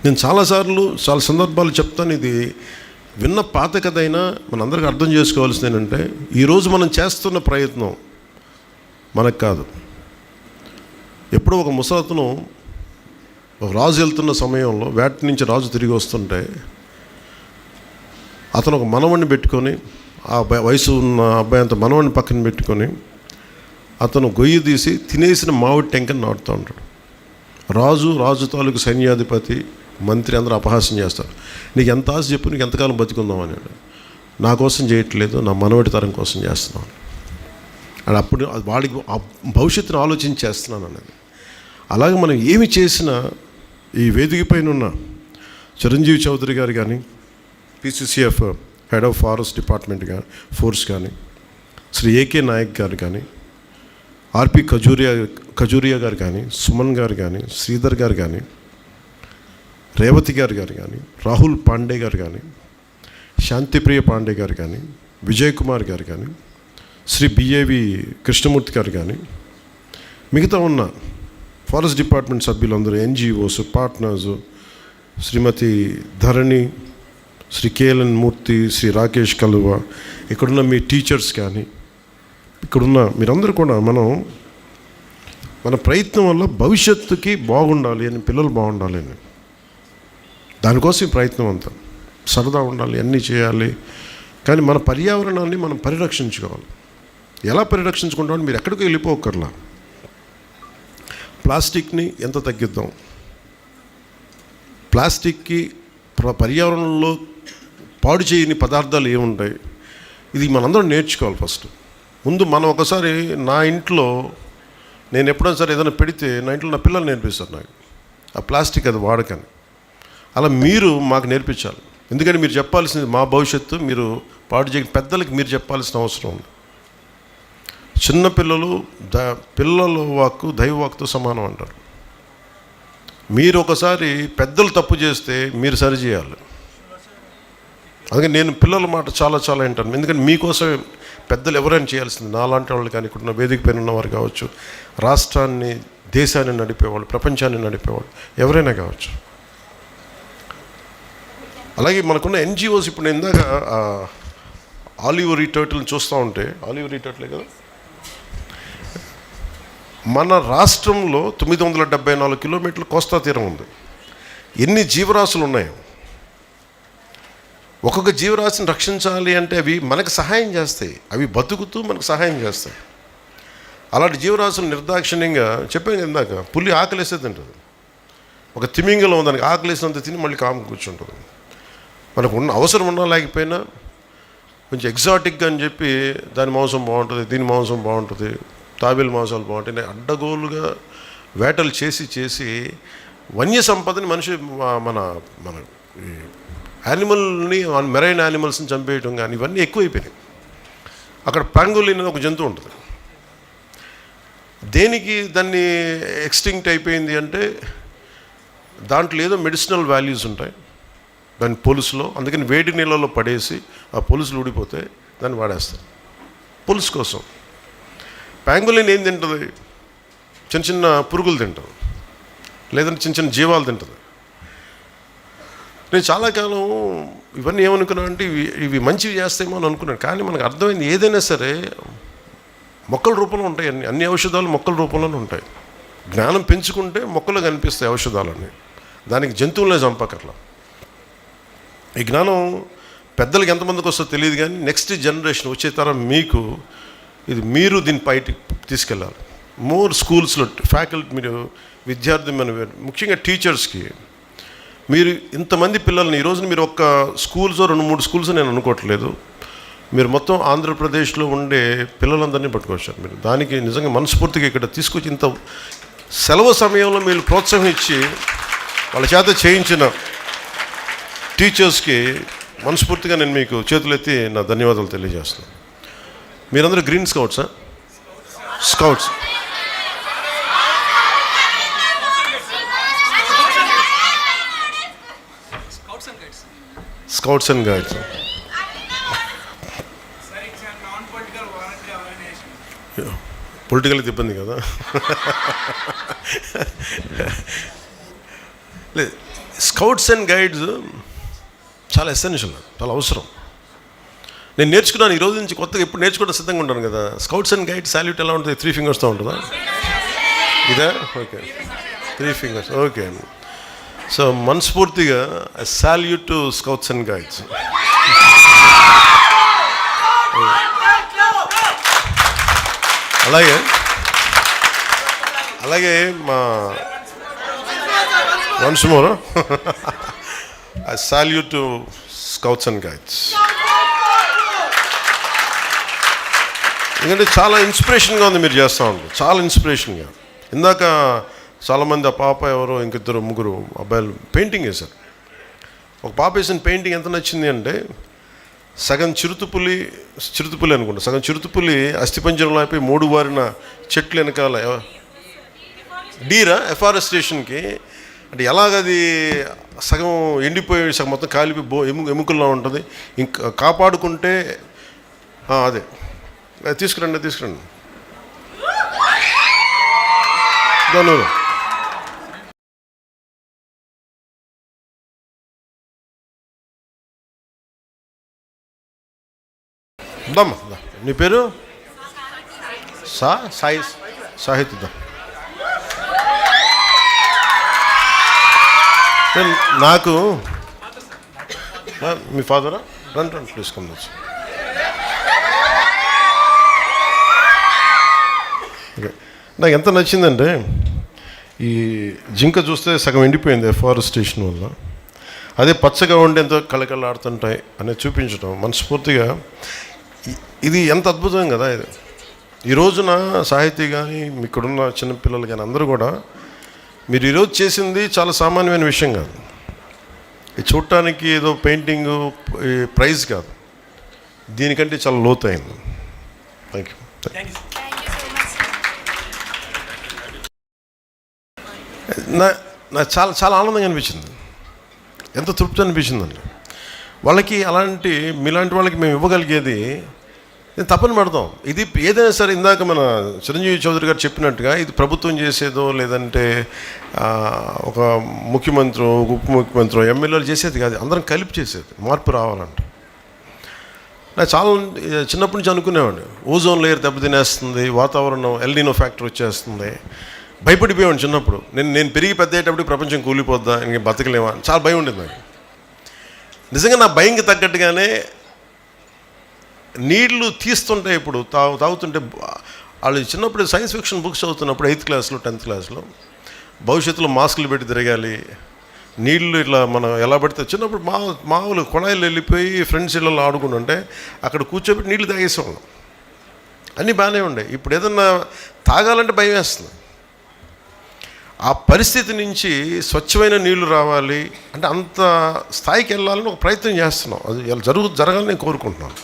నేను చాలా సందర్భాలు చెప్తాను. ఇది విన్న పాత కథ అయినా మనందరికీ అర్థం చేసుకోవాల్సింది ఏంటంటే, ఈరోజు మనం చేస్తున్న ప్రయత్నం మనకు కాదు. ఎప్పుడో ఒక ముసలతను ఒక రాజు వెళ్తున్న సమయంలో వేట నుంచి రాజు తిరిగి వస్తుంటే అతను ఒక మనవణ్ణి పెట్టుకొని, ఆ వయసు ఉన్న అబ్బాయి అంత మనవణ్ణి పక్కన పెట్టుకొని అతను గొయ్యి తీసి తినేసిన మామిడి టెంకని నాటుతూ ఉంటాడు. రాజు తాలూకు సైన్యాధిపతి, మంత్రి అందరూ అపహాస్యం చేస్తారు. నీకు ఎంత ఆశ చెప్పు, నీకు ఎంతకాలం బతికుందాం అన్నాడు. నా కోసం చేయట్లేదు, నా మనవడి తరం కోసం చేస్తున్నాను అని. అప్పుడు వాడికి భవిష్యత్తును ఆలోచించి చేస్తున్నాను అన్నది. అలాగే మనం ఏమి చేసినా ఈ వేదిక పైన ఉన్న చిరంజీవి చౌదరి గారు కానీ, PCCF head of forest department కానీ, ఫోర్స్ కానీ, శ్రీ AK నాయక్ గారు కానీ, RP ఖజూరియా గారు కానీ, సుమన్ గారు కానీ, శ్రీధర్ గారు కానీ, రేవతి గారు కానీ, రాహుల్ పాండే గారు కానీ, శాంతిప్రియ పాండే గారు కానీ, విజయ్ కుమార్ గారు కానీ, శ్రీ BAV కృష్ణమూర్తి గారు కానీ, మిగతా ఉన్న ఫారెస్ట్ డిపార్ట్మెంట్ సభ్యులందరూ, NGOs, పార్ట్నర్స్, శ్రీమతి ధరణి, శ్రీ KLN మూర్తి, శ్రీ రాకేష్ కలువ, ఇక్కడున్న మీ టీచర్స్ కానీ, ఇక్కడున్న మీరందరూ కూడా మన ప్రయత్నం వల్ల భవిష్యత్తుకి బాగుండాలి అని, పిల్లలు బాగుండాలి అని, దానికోసం ఈ ప్రయత్నం అంతా. సరదా ఉండాలి, అన్నీ చేయాలి, కానీ మన పర్యావరణాన్ని మనం పరిరక్షించుకోవాలి. ఎలా పరిరక్షించుకుంటామని మీరు ఎక్కడికి వెళ్ళిపోకర్లా. ప్లాస్టిక్ని ఎంత తగ్గిద్దాం, ప్లాస్టిక్కి పర్యావరణంలో పాడు చేయని పదార్థాలు ఏముంటాయి, ఇది మనందరం నేర్చుకోవాలి. ఫస్ట్ ముందు మనం ఒకసారి, నా ఇంట్లో నేను ఎప్పుడైనా సరే ఏదైనా పెడితే నా ఇంట్లో నా పిల్లలు నేర్పిస్తారు నాకు ఆ ప్లాస్టిక్ అది వాడకని. అలా మీరు మాకు నేర్పించాలి. ఎందుకంటే మీరు చెప్పాల్సింది మా భవిష్యత్తు, మీరు పాడు చేయని పెద్దలకి మీరు చెప్పాల్సిన అవసరం ఉంది. చిన్నపిల్లలు పిల్లల వాక్కు దైవ వాక్తో సమానం అంటారు. మీరు ఒకసారి పెద్దలు తప్పు చేస్తే మీరు సరిచేయాలి. అందుకని నేను పిల్లల మాట చాలా వింటాను. ఎందుకంటే మీకోసమే పెద్దలు ఎవరైనా చేయాల్సింది. నాలాంటి వాళ్ళు కానీ, ఇక్కడ వేదిక పైన ఉన్నవారు కావచ్చు, రాష్ట్రాన్ని, దేశాన్ని నడిపేవాళ్ళు, ప్రపంచాన్ని నడిపేవాళ్ళు ఎవరైనా కావచ్చు. అలాగే మనకున్న NGOs, ఇప్పుడు నేను ఇందాక ఆలివ్ రీటర్టిల్ని చూస్తూ ఉంటే, ఆలివ్ రీటర్టిలే కదా, మన రాష్ట్రంలో 974 కిలోమీటర్ల కోస్తా తీరం ఉంది. ఎన్ని జీవరాశులు ఉన్నాయి. ఒక్కొక్క జీవరాశిని రక్షించాలి అంటే అవి మనకు సహాయం చేస్తాయి, అవి బతుకుతూ మనకు సహాయం చేస్తాయి. అలాంటి జీవరాశులు నిర్దాక్షిణ్యంగా చెప్పాను ఇందాక, పులి ఆకలేస్తే తింటుంది. ఒక తిమింగలం దానికి ఆకలేసినంత తిని మళ్ళీ కాము కూర్చుంటుంది. మనకు ఉన్న అవసరం ఉన్నా లేకపోయినా కొంచెం ఎగ్జాటిక్గా అని చెప్పి దాని మాంసం బాగుంటుంది, దీని మాంసం బాగుంటుంది, తాబేలు మాంసాలు బాగుంటాయి, అడ్డగోలుగా వేటలు చేసి వన్య సంపదని మనిషి మన యానిమల్ని, మెరైన్ యానిమల్స్ని చంపేయటం కానీ ఇవన్నీ ఎక్కువైపోయినాయి. అక్కడ పాంగోలిన్ అనేది ఒక జంతువు ఉంటుంది. దేనికి దాన్ని ఎక్స్టింక్ట్ అయిపోయింది అంటే, దాంట్లో ఏదో మెడిసినల్ వాల్యూస్ ఉంటాయి దాని పొలుసులో. అందుకని వేడి నీళ్ళలో పడేసి ఆ పొలుసులు ఊడిపోతే దాన్ని వాడేస్తారు పొలుసు కోసం. పాంగోలిన్ ఏం తింటుంది? చిన్న పురుగులు తింటుంది, లేదంటే చిన్న జీవాలు తింటుంది. నేను చాలా కాలం ఇవన్నీ ఏమనుకున్నా అంటే ఇవి మంచివి చేస్తాయేమో అని అనుకున్నాను. కానీ మనకు అర్థమైంది, ఏదైనా సరే మొక్కల రూపంలో ఉంటాయి. అన్ని ఔషధాలు మొక్కల రూపంలోనే ఉంటాయి. జ్ఞానం పెంచుకుంటే మొక్కలు కనిపిస్తాయి ఔషధాలన్నీ. దానికి జంతువులనే చంపకర్లా. ఈ జ్ఞానం పెద్దలకి ఎంతమందికి వస్తుందో తెలియదు, కానీ నెక్స్ట్ జనరేషన్ వచ్చే తరం మీకు మీరు దీన్ని బయటికి తీసుకెళ్ళాలి. మోర్ స్కూల్స్లో ఫ్యాకల్టీ, మీరు విద్యార్థి, ముఖ్యంగా టీచర్స్కి, మీరు ఇంతమంది పిల్లల్ని ఈరోజు మీరు ఒక్క స్కూల్స్ 2-3 స్కూల్స్ నేను అనుకోవట్లేదు, మీరు మొత్తం ఆంధ్రప్రదేశ్లో ఉండే పిల్లలందరినీ పట్టుకొచ్చారు. మీరు దానికి నిజంగా మనస్ఫూర్తిగా ఇక్కడ తీసుకొచ్చి ఇంత సెలవు సమయంలో మీరు ప్రోత్సాహం ఇచ్చి వాళ్ళ చేత చేయించిన టీచర్స్కి మనస్ఫూర్తిగా నేను మీకు చేతులెత్తి నా ధన్యవాదాలు తెలియజేస్తున్నాను. మీరందరూ గ్రీన్ స్కౌట్సా? Scouts. Scouts and guides. Political ఇబ్బంది కదా. లేదు, స్కౌట్స్ అండ్ గైడ్స్ చాలా ఎసెన్షియల్, చాలా అవసరం. నేను నేర్చుకున్నాను ఈ రోజు నుంచి, కొత్తగా ఎప్పుడు నేర్చుకోవడం సిద్ధంగా ఉంటాను కదా. స్కౌట్స్ అండ్ గైడ్ సాల్యూట్ ఎలా ఉంటుంది? 3 ఫింగర్స్తో ఉంటుందా? ఇదా? Okay, 3 fingers. ఓకే. సో మనస్ఫూర్తిగా salute to scouts and guides. అలాగే మా once more I salute to scouts and guides. ఎందుకంటే చాలా ఇన్స్పిరేషన్గా ఉంది మీరు చేస్తూ ఉంటారు, చాలా ఇన్స్పిరేషన్గా. ఇందాక చాలామంది ఆ పాప ఎవరో ఇంకిద్దరు ముగ్గురు అబ్బాయిలు పెయింటింగ్ వేశారు. ఒక పాప వేసిన పెయింటింగ్ ఎంత నచ్చింది అంటే, సగం చిరుతుపులి అనుకుంటా, సగం చిరుతుపులి అస్థిపంజరంలో అయిపోయి 3 వారిన చెట్లు వెనకాల డీరా ఎఫారెస్టేషన్కి అంటే ఎలాగది సగం ఎండిపోయి సగం మొత్తం కాలిపోయి ఎముకల్లో ఉంటుంది. ఇంకా కాపాడుకుంటే అదే తీసుకురండి దాని దమ్మా. నీ పేరు సాహిత్య. నాకు మీ ఫాదరా? రండి ప్లీజ్ కమ్. ఓకే, నాకు ఎంత నచ్చిందంటే, ఈ జింక చూస్తే సగం ఎండిపోయింది ఎఫారెస్టేషన్ వల్ల, అదే పచ్చగా ఉండి ఎంతో కళకళలాడుతుంటాయి అనేది చూపించడం మనస్ఫూర్తిగా. ఇది ఎంత అద్భుతం కదా ఇది. ఈ రోజున సాహితీ కానీ ఇక్కడున్న చిన్నపిల్లలు కానీ అందరూ కూడా మీరు ఈరోజు చేసింది చాలా సామాన్యమైన విషయం కాదు. ఇది చూడటానికి ఏదో పెయింటింగ్ ప్రైజ్ కాదు, దీనికంటే చాలా లోతైంది. Thank you. నాకు చాలా చాలా ఆనందంగా అనిపించింది, ఎంత తృప్తి అనిపించిందండి. వాళ్ళకి అలాంటి మీలాంటి వాళ్ళకి మేము ఇవ్వగలిగేది నేను తప్పని పడతాం. ఇది ఏదైనా సరే, ఇందాక మన చిరంజీవి చౌదరి గారు చెప్పినట్టుగా ఇది ప్రభుత్వం చేసేదో లేదంటే ఒక ముఖ్యమంత్రి, ఉప ముఖ్యమంత్రి, ఎమ్మెల్యేలు చేసేది కాదు, అందరం కలిపి చేసేది. మార్పు రావాలంటే నాకు చాలా చిన్నప్పటి నుంచి అనుకునేవాడిని, ఓజోన్ లేయర్ దెబ్బతినేస్తుంది, వాతావరణం ఎల్నినో ఫ్యాక్టర్ వచ్చేస్తుంది. భయపడిపోయాను చిన్నప్పుడు. నేను పెరిగి పెద్దయ్యేటప్పుడు ప్రపంచం కూలిపోద్దా, ఇంక బతకలేమా, చాలా భయం ఉండేది నాకు. నిజంగా నా భయంకి తగ్గట్టుగానే నీళ్లు తీస్తుంటే ఇప్పుడు తాగుతుంటే, వాళ్ళు చిన్నప్పుడు సైన్స్ ఫిక్షన్ బుక్స్ చదువుతున్నప్పుడు 8th క్లాస్లో 10th క్లాస్లో భవిష్యత్తులో మాస్కులు పెట్టి తిరగాలి, నీళ్ళు ఇట్లా మనం ఎలా పడితే, చిన్నప్పుడు మామూలు కొళాయిలు వెళ్ళిపోయి ఫ్రెండ్స్ ఇళ్ళలో ఆడుకుంటుంటే అక్కడ కూర్చోబెట్టి నీళ్ళు తాగేసేవాళ్ళం. అన్నీ బాగానే ఉండే. ఇప్పుడు ఏదన్నా తాగాలంటే భయం వేస్తుంది. ఆ పరిస్థితి నుంచి స్వచ్ఛమైన నీళ్లు రావాలి అంటే అంత స్థాయికి వెళ్ళాలని ఒక ప్రయత్నం చేస్తున్నాం. అది జరగాలని నేను కోరుకుంటున్నాను.